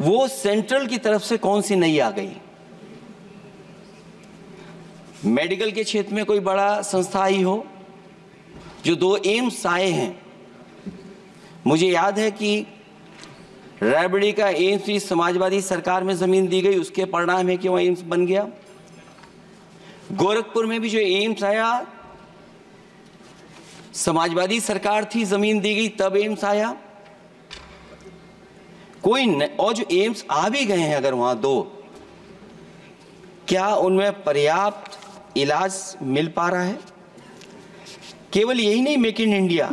वो सेंट्रल की तरफ से कौन सी नई आ गई? मेडिकल के क्षेत्र में कोई बड़ा संस्था आई हो? जो 2 एम्स आए हैं, मुझे याद है कि रायबरेली का एम्स भी समाजवादी सरकार में जमीन दी गई, उसके परिणाम है कि वह एम्स बन गया। गोरखपुर में भी जो एम्स आया, समाजवादी सरकार थी, जमीन दी गई, तब एम्स आया। और जो एम्स आ भी गए हैं अगर वहां 2, क्या उनमें पर्याप्त इलाज मिल पा रहा है? केवल यही नहीं, मेक इन इंडिया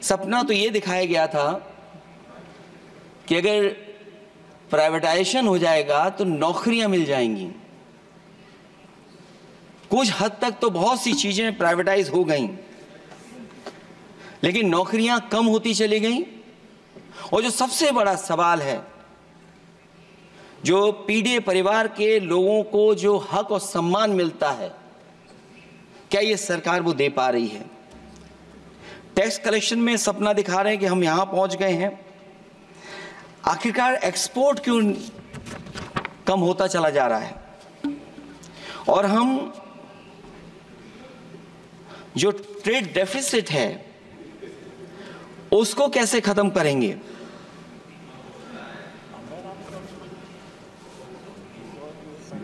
सपना तो ये दिखाया गया था कि अगर प्राइवेटाइजेशन हो जाएगा तो नौकरियां मिल जाएंगी। कुछ हद तक तो बहुत सी चीजें प्राइवेटाइज हो गईं, लेकिन नौकरियां कम होती चली गईं। और जो सबसे बड़ा सवाल है, जो पीड़ित परिवार के लोगों को जो हक और सम्मान मिलता है, क्या ये सरकार वो दे पा रही है? टैक्स कलेक्शन में सपना दिखा रहे हैं कि हम यहां पहुंच गए हैं, आखिरकार एक्सपोर्ट क्यों कम होता चला जा रहा है? और हम जो ट्रेड डेफिसिट है उसको कैसे खत्म करेंगे?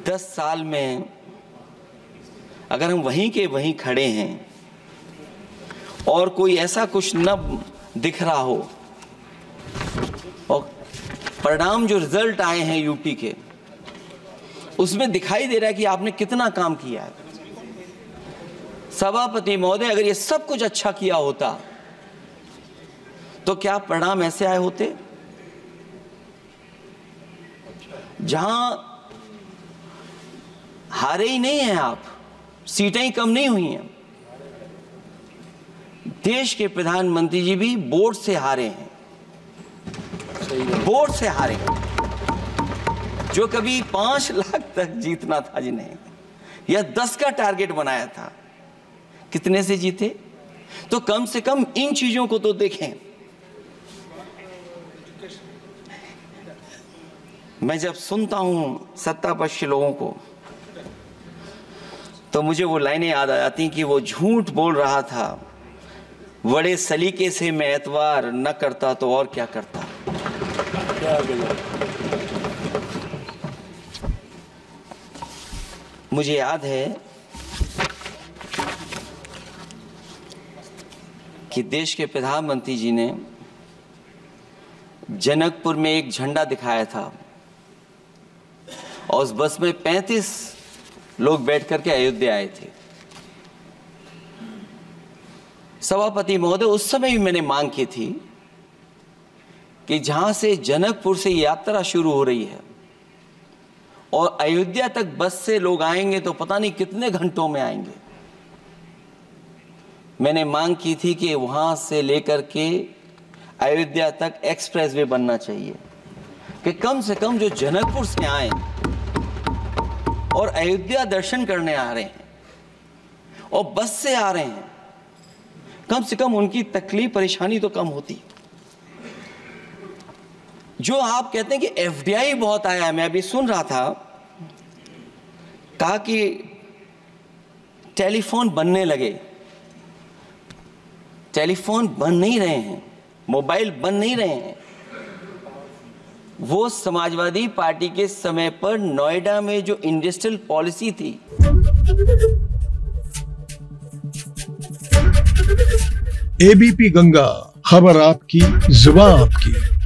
दस साल में अगर हम वहीं के वहीं खड़े हैं और कोई ऐसा कुछ न दिख रहा हो, और परिणाम जो रिजल्ट आए हैं यूपी के, उसमें दिखाई दे रहा है कि आपने कितना काम किया है। सभापति महोदय, अगर ये सब कुछ अच्छा किया होता तो क्या परिणाम ऐसे आए होते? जहां हारे ही नहीं हैं आप, सीटें ही कम नहीं हुई हैं। देश के प्रधानमंत्री जी भी वोट से हारे हैं, वोट से हारे। जो कभी 5 लाख तक जीतना था जिन्हें, या 10 का टारगेट बनाया था, कितने से जीते? तो कम से कम इन चीजों को तो देखें। मैं जब सुनता हूं सत्तापक्ष लोगों को तो मुझे वो लाइनें याद आ जाती कि वो झूठ बोल रहा था, बड़े सलीके से मैं एतवार न करता तो और क्या करता। मुझे याद है कि देश के प्रधानमंत्री जी ने जनकपुर में एक झंडा दिखाया था और उस बस में 35 लोग बैठ करके अयोध्या आए थे। सभापति महोदय, उस समय भी मैंने मांग की थी कि जहां से जनकपुर से यात्रा शुरू हो रही है और अयोध्या तक बस से लोग आएंगे तो पता नहीं कितने घंटों में आएंगे। मैंने मांग की थी कि वहां से लेकर के अयोध्या तक एक्सप्रेसवे बनना चाहिए, कि कम से कम जो जनकपुर से आए और अयोध्या दर्शन करने आ रहे हैं और बस से आ रहे हैं, कम से कम उनकी तकलीफ परेशानी तो कम होती। जो आप कहते हैं कि एफडीआई बहुत आया है, मैं अभी सुन रहा था, कहा कि टेलीफोन बनने लगे। टेलीफोन बन नहीं रहे हैं, मोबाइल बन नहीं रहे हैं। वो समाजवादी पार्टी के समय पर नोएडा में जो इंडस्ट्रियल पॉलिसी थी, एबीपी गंगा, खबर आपकी, जुबान आपकी।